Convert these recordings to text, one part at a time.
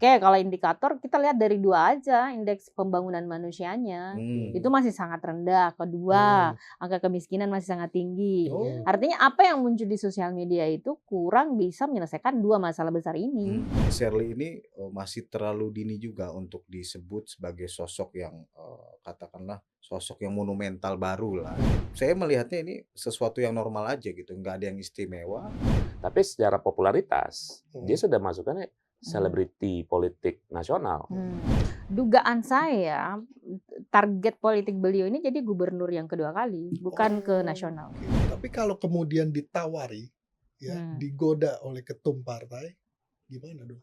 Oke, kalau indikator kita lihat dari 2 aja, indeks pembangunan manusianya. Itu masih sangat rendah. Kedua, angka kemiskinan masih sangat tinggi. Oh. Artinya apa yang muncul di sosial media itu kurang bisa menyelesaikan 2 masalah besar ini. Shirley ini masih terlalu dini juga untuk disebut sebagai sosok yang katakanlah sosok yang monumental baru lah. Saya melihatnya ini sesuatu yang normal aja gitu, nggak ada yang istimewa. Tapi secara popularitas, dia sudah masukkan Hmm. selebriti politik nasional. Dugaan saya target politik beliau ini jadi gubernur yang kedua kali, bukan ke nasional. Tapi kalau kemudian ditawari, ya, digoda oleh ketum partai, gimana dong?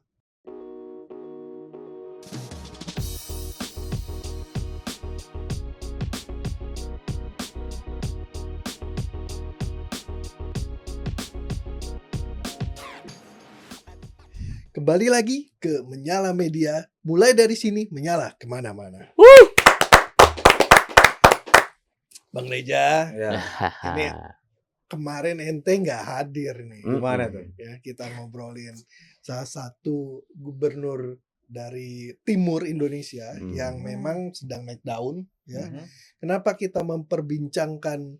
Kembali lagi ke Menyala Media, mulai dari sini menyala kemana-mana. Bang Reja, Ya, ini kemarin ente nggak hadir nih. gimana tuh? Ya, kita ngobrolin salah satu gubernur dari timur Indonesia yang memang sedang naik daun. Ya, kenapa kita memperbincangkan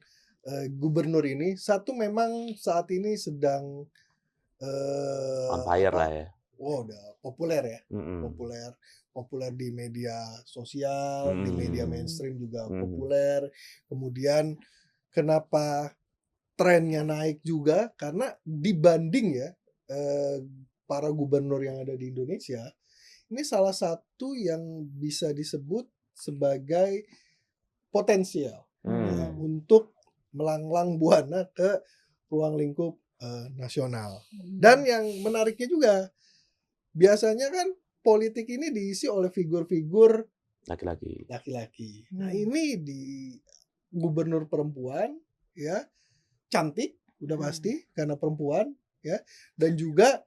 gubernur ini? Satu, memang saat ini sedang On fire lah ya. wow, udah populer ya, populer di media sosial, di media mainstream juga populer. Kemudian kenapa trennya naik juga? Karena dibanding ya para gubernur yang ada di Indonesia, ini salah satu yang bisa disebut sebagai potensial ya, untuk melanglang buana ke ruang lingkup nasional. Dan yang menariknya juga, biasanya kan politik ini diisi oleh figur-figur laki-laki. Nah, ini di gubernur perempuan, ya, cantik udah pasti karena perempuan, ya, dan juga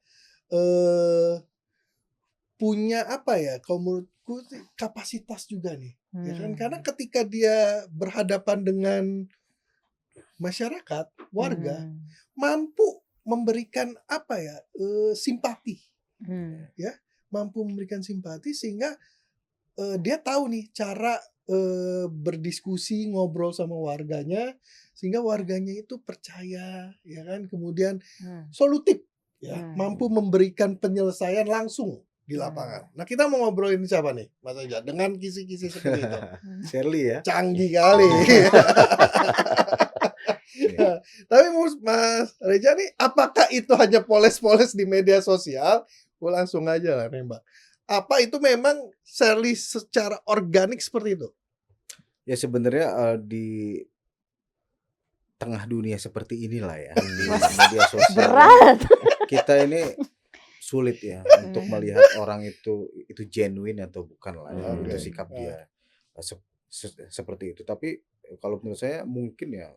punya apa ya, kalau menurutku kapasitas juga nih, ya kan? Karena ketika dia berhadapan dengan masyarakat, warga, mampu memberikan apa ya, simpati, ya, mampu memberikan simpati sehingga dia tahu nih cara berdiskusi, ngobrol sama warganya, sehingga warganya itu percaya, ya kan, kemudian solutif, ya, mampu memberikan penyelesaian langsung di lapangan. Nah, kita mau ngobrolin siapa nih, Mas Reja, dengan kisi-kisi seperti itu? Shirley ya. Canggih kali. Tapi Mas Reja nih, apakah itu hanya poles-poles di media sosial? Gue langsung aja lah nembak. Apa itu memang Shirley secara organik seperti itu? Ya sebenarnya di tengah dunia seperti inilah ya, di media sosial Berat. kita ini sulit ya untuk melihat orang itu genuine atau bukan lah ya, itu sikap dia seperti itu. Tapi kalau menurut saya mungkin ya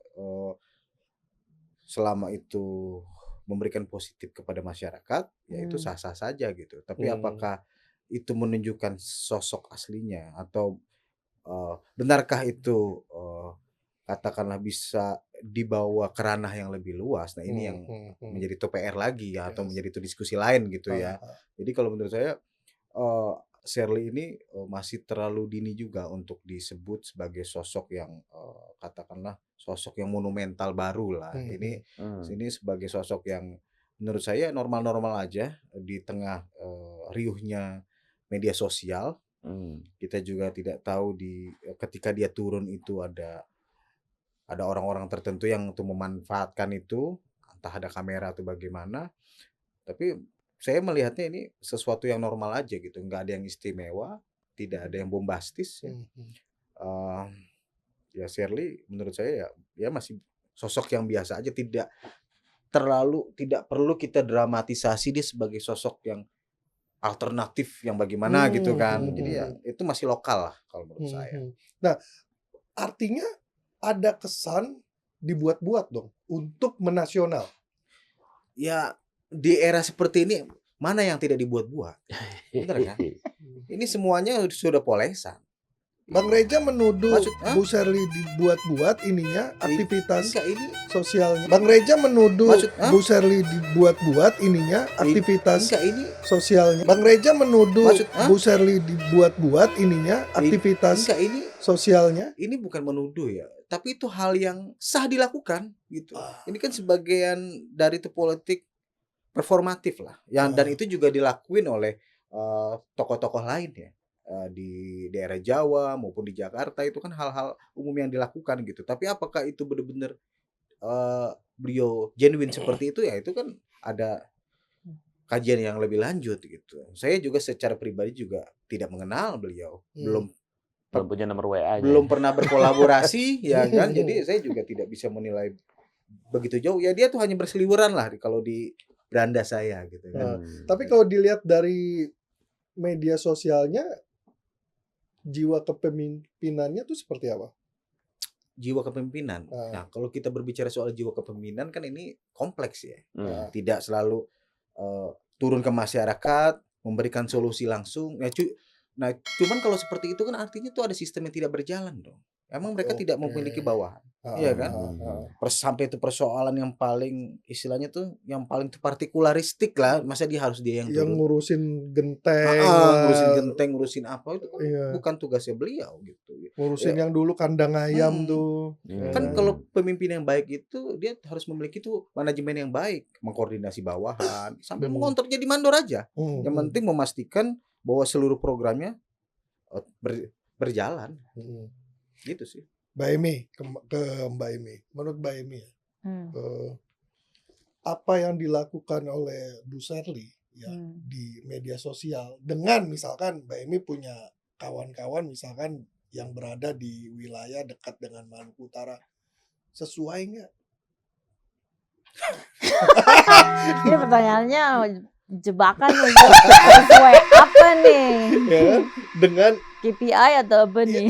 selama itu memberikan positif kepada masyarakat, ya itu sah-sah saja gitu. Tapi apakah itu menunjukkan sosok aslinya atau benarkah itu katakanlah bisa dibawa ke ranah yang lebih luas? Nah, ini yang menjadi PR lagi ya, atau menjadi itu diskusi lain gitu ya. Jadi kalau menurut saya Shirley ini masih terlalu dini juga untuk disebut sebagai sosok yang katakanlah sosok yang monumental baru lah. Ini sebagai sosok yang menurut saya normal-normal aja di tengah riuhnya media sosial. Kita juga tidak tahu ketika dia turun itu ada orang-orang tertentu yang untuk memanfaatkan itu, entah ada kamera atau bagaimana. Tapi saya melihatnya ini sesuatu yang normal aja gitu, nggak ada yang istimewa, tidak ada yang bombastis ya. Ya Shirley menurut saya ya masih sosok yang biasa aja, tidak perlu kita dramatisasi dia sebagai sosok yang alternatif yang bagaimana gitu kan. Jadi ya itu masih lokal lah kalau menurut saya. Nah, artinya ada kesan dibuat-buat dong untuk menasional. Ya di era seperti ini mana yang tidak dibuat-buat? Benar kan? Ini semuanya sudah polesan. Bang Reja menuduh Maksud, hah? Bu Sherly dibuat-buat ininya aktivitas Enggak ini sosialnya. Bang Reja menuduh Maksud, hah? Bu Sherly dibuat-buat ininya aktivitas enggak ini sosialnya. Bang Reja menuduh Maksud, hah? Bu Sherly dibuat-buat ininya aktivitas enggak ini sosialnya. ini bukan menuduh ya, tapi itu hal yang sah dilakukan gitu. Ini kan sebagian dari itu politik performatif lah. Dan itu juga dilakuin oleh tokoh-tokoh lain ya. Di daerah Jawa maupun di Jakarta itu kan hal-hal umum yang dilakukan gitu. Tapi apakah itu benar-benar beliau genuine seperti itu ya, itu kan ada kajian yang lebih lanjut gitu. Saya juga secara pribadi juga tidak mengenal beliau, belum punya nomor WA-nya. belum pernah berkolaborasi ya kan. Jadi saya juga tidak bisa menilai begitu jauh. Ya dia tuh hanya berseliweran lah kalau di beranda saya gitu kan. Tapi kalau dilihat dari media sosialnya, jiwa kepemimpinannya tuh seperti apa? Jiwa kepemimpinan. Nah, kalau kita berbicara soal jiwa kepemimpinan kan ini kompleks ya. Tidak selalu turun ke masyarakat, memberikan solusi langsung. Nah, cuman kalau seperti itu kan artinya tuh ada sistem yang tidak berjalan dong. Emang mereka tidak memiliki bawahan. Iya kan? Sampai itu persoalan yang paling istilahnya tuh yang paling partikularistik lah. Masa dia harus dia yang turun? Ngurusin genteng, ngurusin genteng, ngurusin apa itu kan bukan tugasnya beliau gitu. Ngurusin yang dulu kandang ayam tuh. Kan kalau pemimpin yang baik itu dia harus memiliki tuh manajemen yang baik, mengkoordinasi bawahan, sambil mengontrol jadi mandor aja. Yang penting memastikan bahwa seluruh programnya berjalan. Gitu sih. Mbak Emi, ke Mbak Emi. Menurut Mbak Emi ya, apa yang dilakukan oleh Bu Sherly ya di media sosial dengan misalkan Mbak Emi punya kawan-kawan misalkan yang berada di wilayah dekat dengan Maluku Utara, sesuai nggak? Ini pertanyaannya jebakan nih. Sesuai apa nih? Ya, dengan KPI atau apa nih?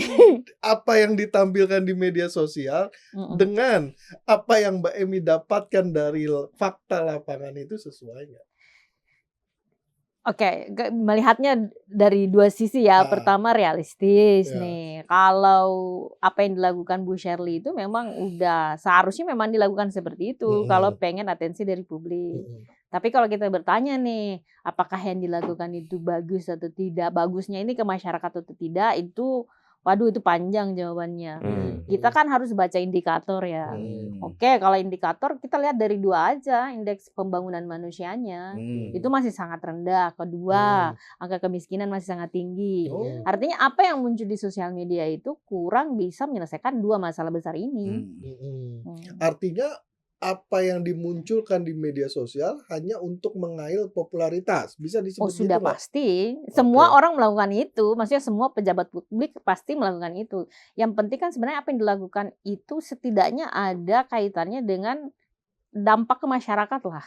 apa yang ditampilkan di media sosial dengan apa yang Mbak Emi dapatkan dari fakta lapangan itu sesuai nggak? Oke, melihatnya dari dua sisi ya. Pertama realistis nih. Kalau apa yang dilakukan Bu Sherly itu memang udah seharusnya memang dilakukan seperti itu kalau pengen atensi dari publik. Tapi kalau kita bertanya nih, apakah yang dilakukan itu bagus atau tidak? Bagusnya ini ke masyarakat atau tidak? Itu waduh itu panjang jawabannya. Kita kan harus baca indikator ya. Oke, kalau indikator kita lihat dari dua aja, indeks pembangunan manusianya. Itu masih sangat rendah. Kedua, angka kemiskinan masih sangat tinggi. Artinya apa yang muncul di sosial media itu kurang bisa menyelesaikan dua masalah besar ini. Artinya apa yang dimunculkan di media sosial hanya untuk mengail popularitas, bisa disebut gitu? Sudah pasti, semua orang melakukan itu, maksudnya semua pejabat publik pasti melakukan itu. Yang penting kan sebenarnya apa yang dilakukan itu setidaknya ada kaitannya dengan dampak ke masyarakat lah,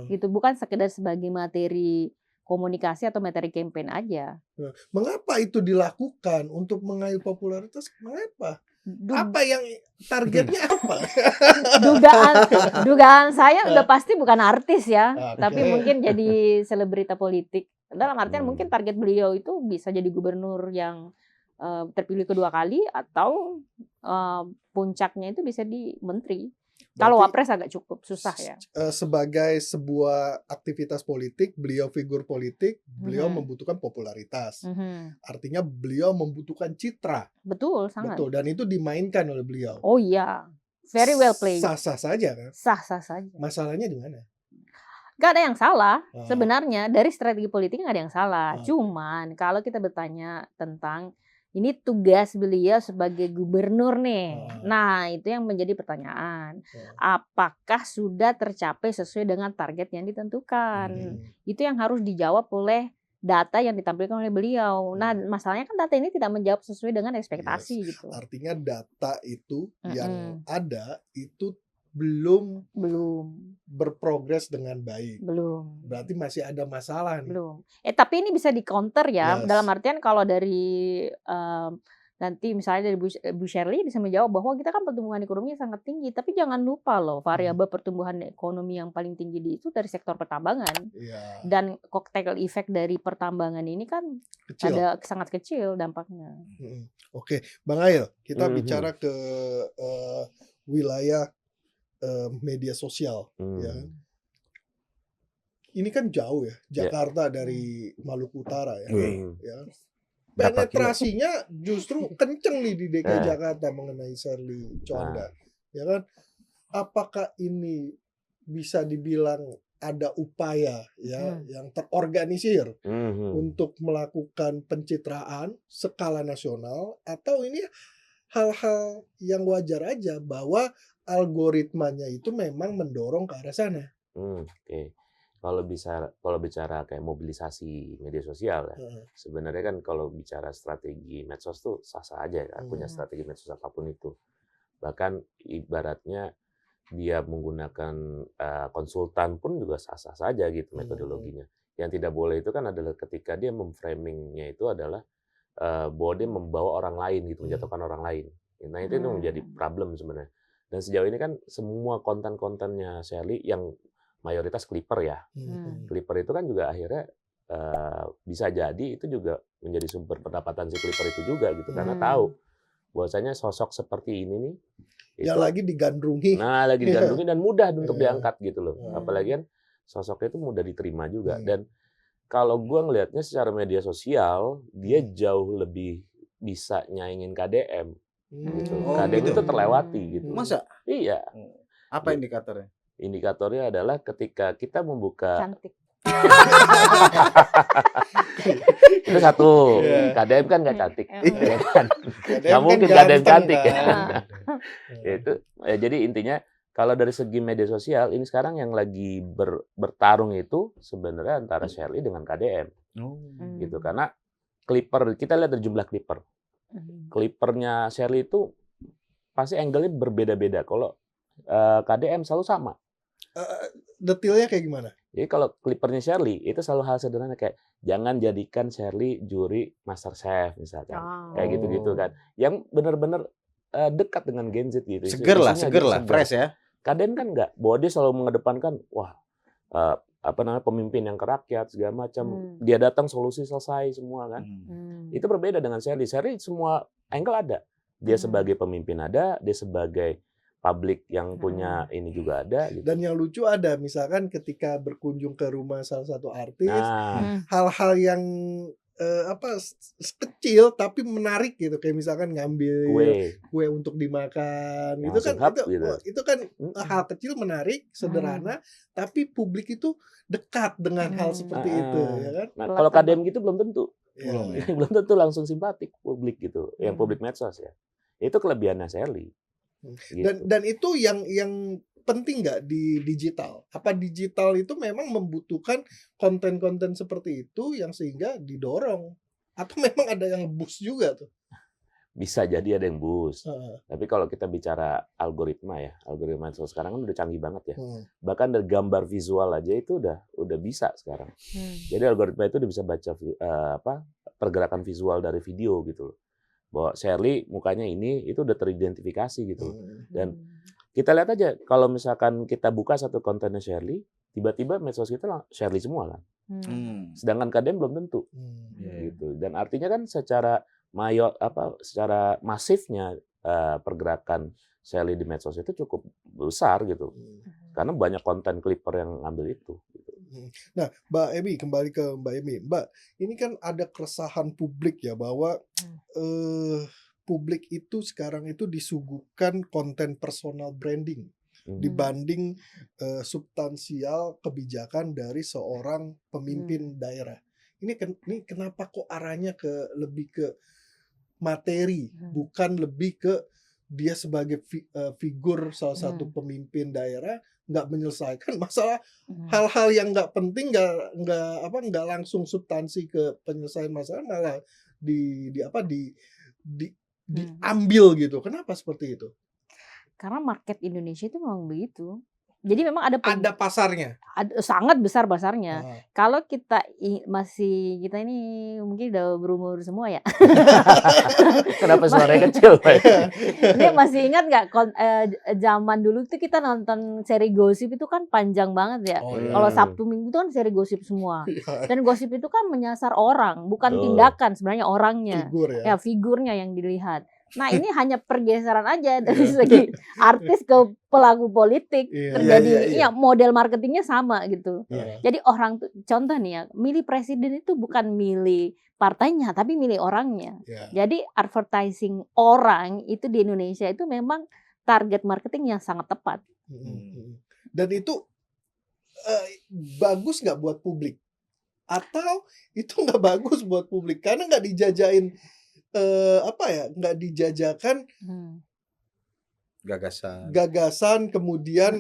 gitu, bukan sekedar sebagai materi komunikasi atau materi campaign aja. Mengapa itu dilakukan untuk mengail popularitas? Mengapa? Apa yang targetnya apa? Dugaan saya udah pasti bukan artis ya, tapi mungkin jadi selebrita politik. Dalam artian mungkin target beliau itu bisa jadi gubernur yang terpilih kedua kali atau puncaknya itu bisa di menteri. Kalau wapres agak cukup susah ya. Sebagai sebuah aktivitas politik, beliau figur politik, beliau membutuhkan popularitas. Artinya beliau membutuhkan citra. Betul, sangat. Betul, dan itu dimainkan oleh beliau. Oh iya, very well played. Sah-sah saja kan? Sah-sah saja. Masalahnya di mana? Gak ada yang salah sebenarnya, dari strategi politiknya gak ada yang salah. Cuman kalau kita bertanya tentang ini tugas beliau sebagai gubernur nih. Nah, itu yang menjadi pertanyaan. Apakah sudah tercapai sesuai dengan target yang ditentukan? Itu yang harus dijawab oleh data yang ditampilkan oleh beliau. Nah, masalahnya kan data ini tidak menjawab sesuai dengan ekspektasi gitu. Artinya data itu yang ada itu belum berprogres dengan baik. Belum. Berarti masih ada masalah nih. Belum. Tapi ini bisa di-counter ya. Dalam artian kalau dari nanti misalnya dari Bu Sherly bisa menjawab bahwa kita kan pertumbuhan ekonominya sangat tinggi, tapi jangan lupa loh variabel pertumbuhan ekonomi yang paling tinggi itu dari sektor pertambangan. Iya. Dan cocktail effect dari pertambangan ini kan Kecil. sangat kecil dampaknya. Oke, Bang Ail, kita bicara ke wilayah media sosial, ya. Ini kan jauh ya, Jakarta dari Maluku Utara ya. Ya. Penetrasinya justru kenceng nih di DKI Jakarta mengenai Sherly Conda, ya kan? Apakah ini bisa dibilang ada upaya ya yang terorganisir untuk melakukan pencitraan skala nasional, atau ini hal-hal yang wajar aja bahwa algoritmanya itu memang mendorong ke arah sana? Oke. Kalau bicara kayak mobilisasi media sosial ya, sebenarnya kan kalau bicara strategi medsos tuh sah-sah aja ya, punya strategi medsos apapun itu. Bahkan ibaratnya dia menggunakan konsultan pun juga sah-sah saja gitu metodologinya. Yang tidak boleh itu kan adalah ketika dia memframingnya itu adalah bahwa dia membawa orang lain gitu, menjatuhkan orang lain. Nah itu menjadi problem sebenarnya. Dan sejauh ini kan semua konten-kontennya Sherly yang mayoritas Clipper ya. Clipper itu kan juga akhirnya bisa jadi itu juga menjadi sumber pendapatan si Clipper itu juga gitu, karena tahu bahwasanya sosok seperti ini nih yang lagi digandrungi. Nah, lagi digandrungi dan mudah untuk diangkat gitu loh. Apalagi kan sosoknya itu mudah diterima juga. Dan kalau gue ngelihatnya secara media sosial, dia jauh lebih bisa nyaingin KDM gitu. KDM itu terlewati gitu. Masa? Iya. Apa indikatornya? Indikatornya adalah ketika kita membuka Cantik. itu satu. KDM kan nggak cantik. Iya. Nggak mungkin KDM cantik ya. Itu jadi intinya kalau dari segi media sosial ini sekarang yang lagi bertarung itu sebenarnya antara Sherly dengan KDM. Gitu, karena Clipper, kita lihat dari jumlah Clipper. Clippernya Sherly itu pasti angle-nya berbeda-beda. Kalau KDM selalu sama. Detailnya kayak gimana? Jadi kalau Clippernya Sherly itu selalu hal sederhana kayak jangan jadikan Sherly juri MasterChef misalkan. Kayak gitu-gitu kan. Yang benar-benar dekat dengan Gen Z gitu. Seger lah, fresh ya. KDM kan enggak, bahwa dia selalu mengedepankan pemimpin yang ke rakyat segala macam. Dia datang solusi selesai semua kan. Itu berbeda dengan Sherly. Sherly semua angle ada. Dia sebagai pemimpin ada, dia sebagai publik yang punya ini juga ada gitu. Dan yang lucu ada misalkan ketika berkunjung ke rumah salah satu artis, hal-hal yang kecil tapi menarik gitu, kayak misalkan ngambil kue untuk dimakan gitu kan, itu kan hal kecil menarik sederhana tapi publik itu dekat dengan hal seperti itu ya kan. Nah kalau KDM gitu belum tentu belum tentu langsung simpatik publik gitu, yang publik medsos ya. Itu kelebihannya Sherly. Gitu. Dan itu yang penting nggak di digital? Apa digital itu memang membutuhkan konten-konten seperti itu yang sehingga didorong? Atau memang ada yang boost juga tuh? Bisa jadi ada yang boost. Tapi kalau kita bicara algoritma ya, algoritma sekarang kan udah canggih banget ya. Bahkan dari gambar visual aja itu udah bisa sekarang. Jadi algoritma itu udah bisa baca pergerakan visual dari video gitu loh. Bahwa Sherly mukanya ini itu udah teridentifikasi gitu. Dan kita lihat aja kalau misalkan kita buka satu kontennya Sherly, tiba-tiba medsos kita Sherly semua kan. Sedangkan KDM belum tentu. Gitu. Dan artinya kan secara secara masifnya pergerakan Sherly di medsos itu cukup besar gitu. Karena banyak konten Clipper yang ngambil itu gitu. Nah, Mbak Emi, kembali ke Mbak Emi. Mbak, ini kan ada keresahan publik ya bahwa publik itu sekarang itu disuguhkan konten personal branding dibanding substansial kebijakan dari seorang pemimpin daerah. Ini kenapa kok arahnya lebih ke materi, bukan lebih ke dia sebagai figur salah satu pemimpin daerah nggak menyelesaikan masalah hal-hal yang nggak penting, nggak langsung substansi ke penyelesaian masalah, malah diambil gitu. Kenapa seperti itu? Karena market Indonesia itu memang begitu. Jadi memang ada Ada pasarnya. sangat besar pasarnya. Ah. Kalau kita kita ini mungkin udah berumur semua ya. Kenapa suaranya kecil, Pak? Ini masih ingat nggak zaman dulu tuh kita nonton seri gosip itu kan panjang banget ya. Oh Kalau iya. Sabtu Minggu itu kan seri gosip semua. Dan gosip itu kan menyasar orang, bukan Betul. tindakan sebenarnya orangnya. Figur ya. Ya, figurnya yang dilihat. Nah, ini hanya pergeseran aja dari segi artis ke pelaku politik. Iya. Terjadi Iya. ya model marketingnya sama gitu. Iya. Jadi orang tuh contoh nih ya, milih presiden itu bukan milih partainya tapi milih orangnya. Iya. Jadi advertising orang itu di Indonesia itu memang target marketing yang sangat tepat. Dan itu bagus nggak buat publik? Atau itu nggak bagus buat publik karena nggak dijajain nggak dijajakan gagasan, kemudian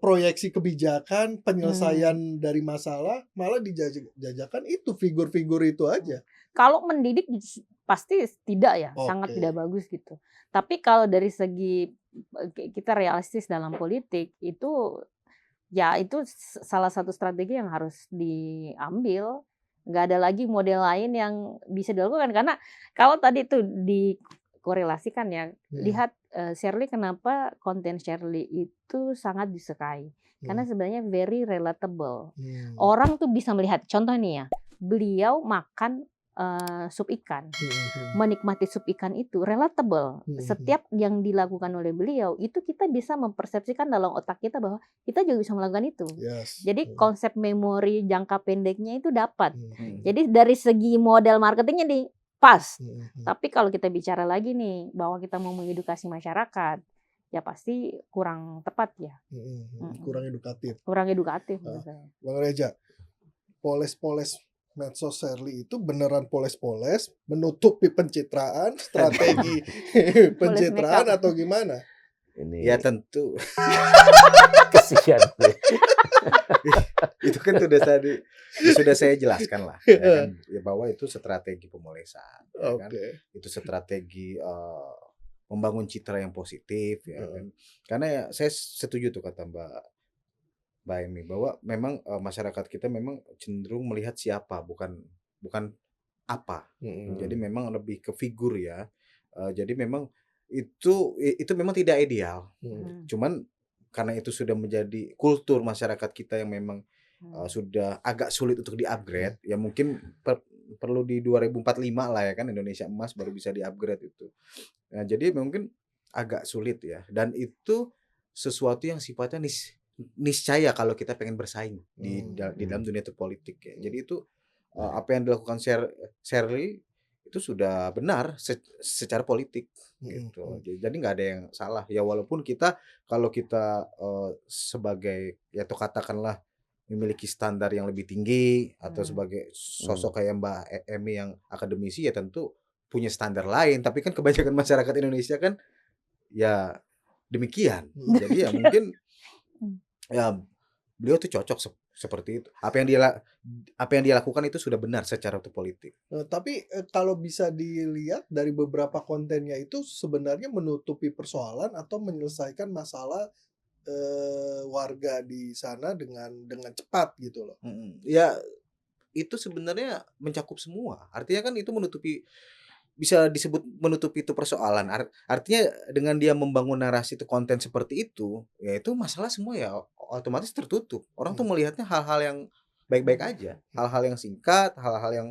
proyeksi kebijakan, penyelesaian dari masalah, malah dijajakan itu figur-figur itu aja. Kalau mendidik pasti tidak ya, sangat Oke. tidak bagus gitu. Tapi kalau dari segi kita realistis dalam politik itu ya itu salah satu strategi yang harus diambil. Nggak ada lagi model lain yang bisa dilakukan karena kalau tadi itu dikorelasikan ya, lihat Shirley, kenapa konten Shirley itu sangat disukai karena sebenarnya very relatable. Orang tuh bisa melihat, contoh nih ya, beliau makan sup ikan, menikmati sup ikan itu relatable. Setiap yang dilakukan oleh beliau itu kita bisa mempersepsikan dalam otak kita bahwa kita juga bisa melakukan itu. Yes. Jadi konsep memori jangka pendeknya itu dapat. Jadi dari segi model marketingnya nih pas. Tapi kalau kita bicara lagi nih bahwa kita mau mengedukasi masyarakat, ya pasti kurang tepat ya. Kurang edukatif. Kurang edukatif menurut saya. Bang Reja, poles-poles medsos Shirley itu beneran poles-poles menutupi pencitraan, strategi pencitraan atau gimana? Ini Ya tentu. kesian. Itu kan sudah saya jelaskan lah, ya kan? Ya, bahwa itu strategi pemolesan, ya kan? Itu strategi membangun citra yang positif, ya kan? Karena ya, saya setuju tuh kata Mbak Emi bahwa memang masyarakat kita memang cenderung melihat siapa, bukan apa. Jadi memang lebih ke figur ya. Jadi memang itu memang tidak ideal. Cuman karena itu sudah menjadi kultur masyarakat kita yang memang sudah agak sulit untuk di-upgrade, ya mungkin perlu di 2045 lah ya kan, Indonesia Emas baru bisa di-upgrade itu. Nah, jadi mungkin agak sulit ya, dan itu sesuatu yang sifatnya niscaya kalau kita pengen bersaing di dalam dunia politik ya. Jadi itu apa yang dilakukan Shirley itu sudah benar secara politik gitu. Jadi nggak ada yang salah ya, walaupun kalau kita sebagai ya atau katakanlah memiliki standar yang lebih tinggi atau sebagai sosok kayak Mbak Emi yang akademisi ya tentu punya standar lain, tapi kan kebanyakan masyarakat Indonesia kan ya demikian. Jadi ya mungkin ya beliau tuh cocok seperti itu. Apa yang dia lakukan itu sudah benar secara politik. Tapi kalau bisa dilihat dari beberapa kontennya itu sebenarnya menutupi persoalan atau menyelesaikan masalah warga di sana dengan cepat gitu loh. Ya itu sebenarnya mencakup semua. Artinya kan itu bisa disebut menutupi itu persoalan. Artinya dengan dia membangun narasi itu, konten seperti itu, ya itu masalah semua ya otomatis tertutup. Orang tuh melihatnya hal-hal yang baik-baik aja, hal-hal yang singkat, hal-hal yang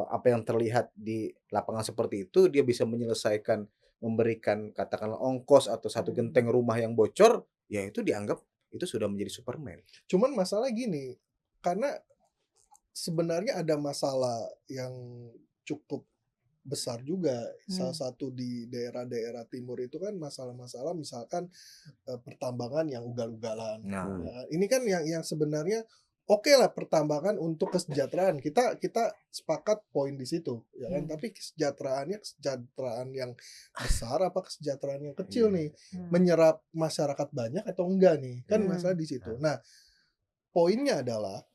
apa yang terlihat di lapangan seperti itu dia bisa menyelesaikan, memberikan katakanlah ongkos atau satu genteng rumah yang bocor, ya itu dianggap itu sudah menjadi Superman. Cuman masalah gini, karena sebenarnya ada masalah yang cukup besar juga. Salah satu di daerah-daerah timur itu kan masalah-masalah misalkan pertambangan yang ugal-ugalan. Nah, ini kan yang sebenarnya oke lah pertambangan untuk kesejahteraan. Kita sepakat poin di situ, ya kan? Tapi kesejahteraan yang besar apa kesejahteraan yang kecil nih? Menyerap masyarakat banyak atau enggak nih? Kan masalah di situ. Nah, poinnya adalah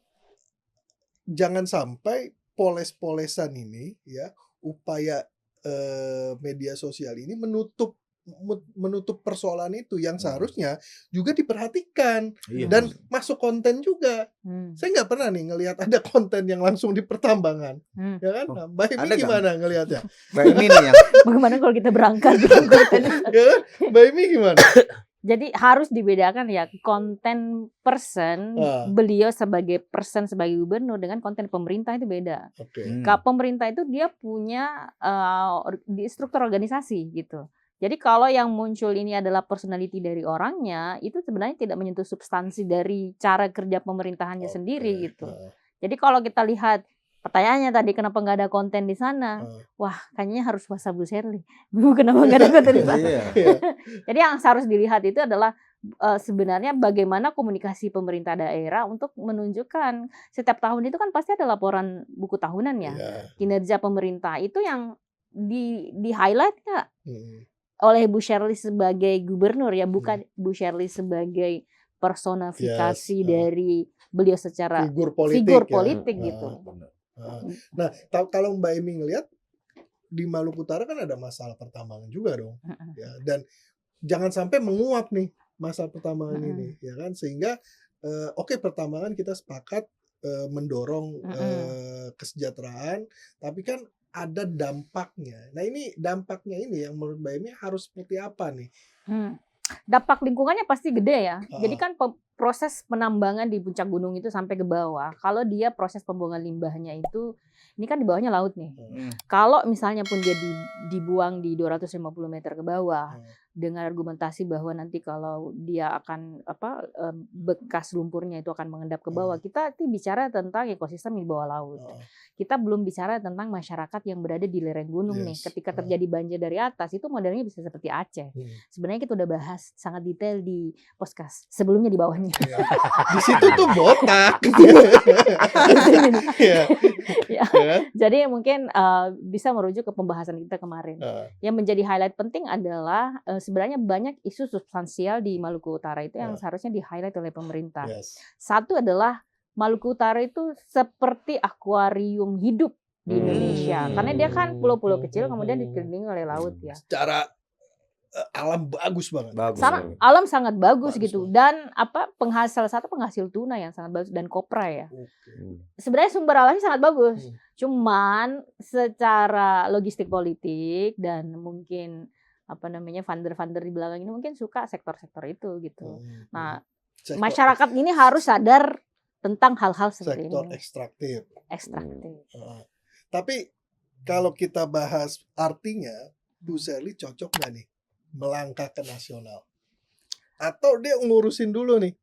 jangan sampai poles-polesan ini ya, upaya media sosial ini menutup menutup persoalan itu yang seharusnya juga diperhatikan Iya. dan masuk konten juga. Saya nggak pernah nih ngelihat ada konten yang langsung di pertambangan, ya kan? Nah, Mbak Emi Ada nggak? gimana ngelihatnya? Mbak Emi nih yang Bagaimana kalau kita berangkat dengan konten? Ya kan? Mbak Emi gimana? Jadi harus dibedakan ya konten person, beliau sebagai person, sebagai gubernur dengan konten pemerintah itu beda. Oke. Kalau pemerintah itu dia punya di struktur organisasi gitu. Jadi kalau yang muncul ini adalah personality dari orangnya, itu sebenarnya tidak menyentuh substansi dari cara kerja pemerintahannya sendiri gitu. Jadi kalau kita lihat pertanyaannya tadi kenapa nggak ada konten di sana? Wah, kayaknya harus WhatsApp Bu Sherly. Kenapa nggak ada konten di sana? Jadi yang harus dilihat itu adalah sebenarnya bagaimana komunikasi pemerintah daerah untuk menunjukkan setiap tahun itu kan pasti ada laporan buku tahunan ya. Kinerja pemerintah itu yang di highlight nggak oleh Bu Sherly sebagai gubernur ya, bukan Bu Sherly sebagai personifikasi dari beliau secara figur politik gitu. Nah, kalau Mbak Emi ngelihat di Maluku Utara kan ada masalah pertambangan juga dong, ya. Dan jangan sampai menguap nih masalah pertambangan ini, ya kan? Sehingga oke, pertambangan kita sepakat mendorong kesejahteraan, tapi kan ada dampaknya. Nah, ini dampaknya ini yang menurut Mbak Emi harus seperti apa nih? Dampak lingkungannya pasti gede ya. Jadi kan proses penambangan di puncak gunung itu sampai ke bawah. Kalau dia proses pembuangan limbahnya itu, ini kan di bawahnya laut nih. Kalau misalnya pun dia dibuang di 250 meter ke bawah, dengan argumentasi bahwa nanti kalau dia akan bekas lumpurnya itu akan mengendap ke bawah, kita bicara tentang ekosistem di bawah laut. Kita belum bicara tentang masyarakat yang berada di lereng gunung nih. Ketika terjadi banjir dari atas, itu modelnya bisa seperti Aceh. Sebenarnya kita udah bahas sangat detail di podcast sebelumnya di bawahnya. Di situ tuh botak. Jadi mungkin bisa merujuk ke pembahasan kita kemarin. Yang menjadi highlight penting adalah sebenarnya banyak isu substansial di Maluku Utara itu yang seharusnya di-highlight oleh pemerintah. Satu adalah Maluku Utara itu seperti akuarium hidup di Indonesia. Karena dia kan pulau-pulau kecil kemudian dikelilingi oleh laut ya. Secara alam bagus banget. Alam sangat bagus gitu. Dan salah satu penghasil tuna yang sangat bagus dan kopra ya. Sebenarnya sumber alamnya sangat bagus. Cuman secara logistik politik dan mungkin funder-funder di belakang ini mungkin suka sektor-sektor itu gitu. Nah, masyarakat ini harus sadar tentang hal-hal seperti sektor ini. Ekstraktif. Tapi kalau kita bahas artinya, Bu Sherly cocok nggak nih melangkah ke nasional? Atau dia ngurusin dulu nih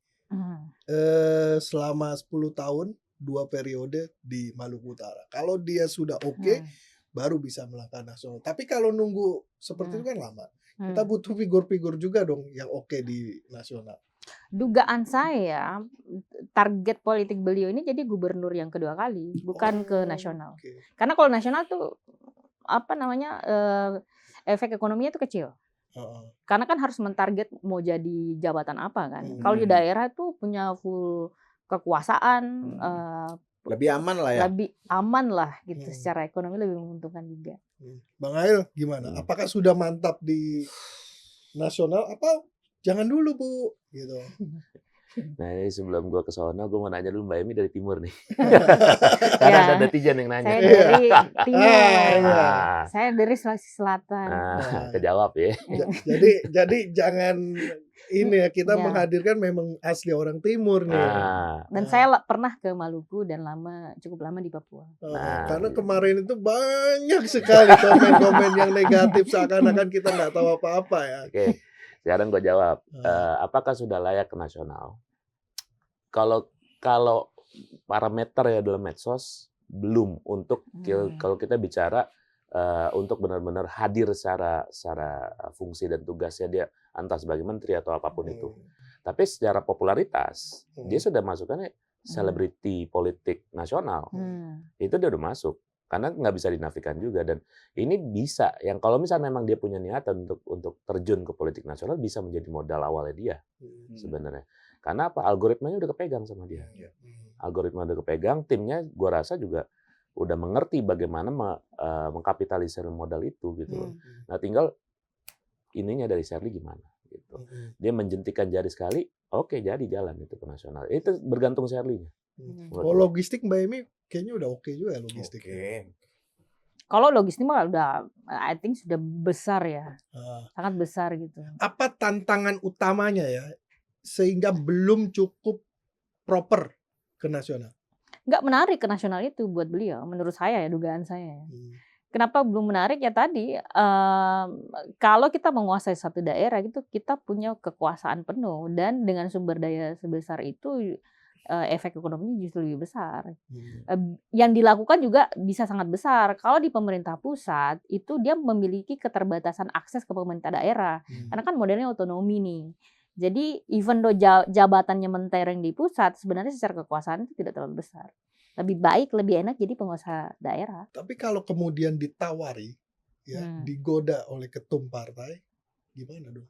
selama 10 tahun 2 periode di Maluku Utara. Kalau dia sudah oke, baru bisa melangkah nasional. Tapi kalau nunggu seperti itu kan lama. Kita butuh figur-figur juga dong yang oke di nasional. Dugaan saya target politik beliau ini jadi gubernur yang kedua kali, bukan ke nasional. Karena kalau nasional tuh efek ekonominya itu kecil. Karena kan harus mentarget mau jadi jabatan apa kan. Kalau di daerah tuh punya full kekuasaan, lebih aman lah ya. Lebih aman lah gitu, secara ekonomi lebih menguntungkan juga. Bang Ail gimana? Apakah sudah mantap di nasional apa jangan dulu Bu gitu? Nah ini sebelum gue ke sono, gue mau nanya dulu Mbak Emi dari timur nih. Karena ada netizen yang nanya. Saya dari timur. Saya dari Sulawesi Selatan. Kejawab ya. Jadi jangan ini ya, kita menghadirkan memang asli orang timur nih. Dan saya pernah ke Maluku dan cukup lama di Papua. Karena kemarin itu banyak sekali komen-komen yang negatif seakan-akan kita nggak tahu apa-apa ya. Oke. Sekarang gue jawab, apakah sudah layak ke nasional? Kalau parameter ya dalam medsos belum untuk kalau kita bicara untuk benar-benar hadir secara fungsi dan tugasnya dia entah sebagai menteri atau apapun itu. Tapi secara popularitas dia sudah masukkannya selebriti politik nasional. Itu dia udah masuk. Karena nggak bisa dinafikan juga, dan ini bisa yang kalau misalnya memang dia punya niatan untuk terjun ke politik nasional bisa menjadi modal awalnya dia sebenarnya. Karena apa? Algoritmanya udah kepegang sama dia. Algoritma udah kepegang, timnya gua rasa juga udah mengerti bagaimana mengkapitalisir modal itu gitu. Nah tinggal ininya dari Shirley gimana gitu. Dia menjentikan jari sekali, oke jadi jalan itu ke nasional. Itu bergantung Shirley-nya. Kalau logistik Mbak Emi kayaknya udah oke juga ya logistik. Kalau logistik mah udah, I think sudah besar ya, sangat besar gitu. Apa tantangan utamanya ya sehingga belum cukup proper ke nasional? Nggak menarik ke nasional itu buat beliau, menurut saya ya, dugaan saya. Kenapa belum menarik ya tadi, kalau kita menguasai satu daerah gitu, kita punya kekuasaan penuh dan dengan sumber daya sebesar itu, efek ekonominya justru lebih besar. Yang dilakukan juga bisa sangat besar. Kalau di pemerintah pusat, itu dia memiliki keterbatasan akses ke pemerintah daerah. Karena kan modelnya otonomi nih. Jadi even though jabatannya mentereng di pusat, sebenarnya secara kekuasaan itu tidak terlalu besar. Lebih baik, lebih enak jadi penguasa daerah. Tapi kalau kemudian ditawari, ya digoda oleh ketum partai, gimana dong?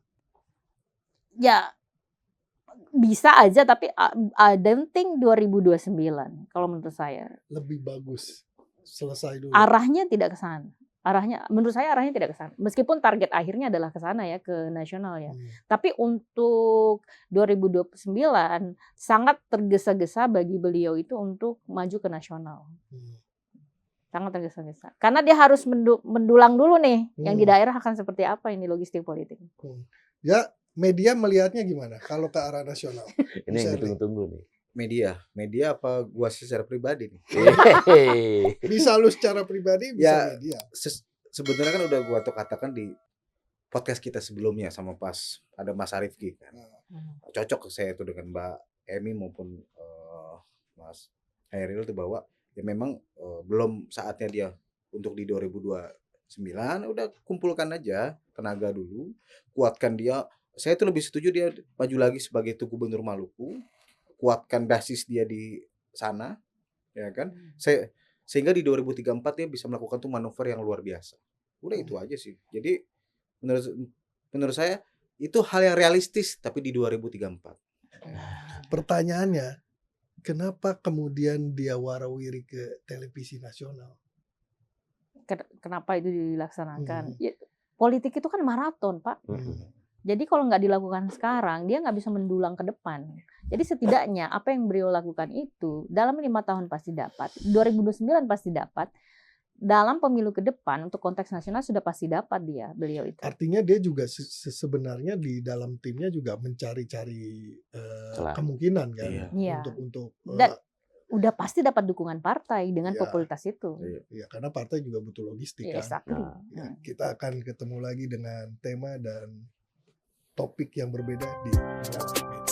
Ya bisa aja, tapi I don't think 2029 kalau menurut saya. Lebih bagus selesai dulu. Arahnya tidak ke sana. Menurut saya arahnya tidak ke sana. Meskipun target akhirnya adalah ke sana ya, ke nasional ya. Tapi untuk 2029 sangat tergesa-gesa bagi beliau itu untuk maju ke nasional. Sangat tergesa-gesa. Karena dia harus mendulang dulu nih, yang di daerah akan seperti apa ini logistik politik. Ya, media melihatnya gimana kalau ke arah nasional? Ini yang ditunggu-tunggu nih. Media apa gua secara pribadi nih? Bisa lu secara pribadi, bisa media. Sebenarnya kan udah gua katakan di podcast kita sebelumnya sama pas ada Mas Arifki kan. Cocok saya itu dengan Mbak Emi maupun Mas Hairil itu bahwa ya memang belum saatnya dia untuk di 2029, udah kumpulkan aja tenaga dulu, kuatkan dia. Saya itu lebih setuju dia maju lagi sebagai Gubernur Maluku, kuatkan basis dia di sana, ya kan? Sehingga di 2034 dia bisa melakukan tuh manuver yang luar biasa. Udah itu aja sih. Jadi menurut saya itu hal yang realistis tapi di 2034. Pertanyaannya, kenapa kemudian dia warawiri ke televisi nasional? Kenapa itu dilaksanakan? Ya, politik itu kan maraton, Pak. Jadi kalau nggak dilakukan sekarang, dia nggak bisa mendulang ke depan. Jadi setidaknya apa yang beliau lakukan itu dalam 5 tahun pasti dapat, 2029 pasti dapat, dalam pemilu ke depan untuk konteks nasional sudah pasti dapat beliau itu. Artinya dia juga sebenarnya di dalam timnya juga mencari-cari kemungkinan kan untuk dan udah pasti dapat dukungan partai dengan popularitas itu. Iya, karena partai juga butuh logistik kan. Exactly. Kita akan ketemu lagi dengan tema dan topik yang berbeda di Media.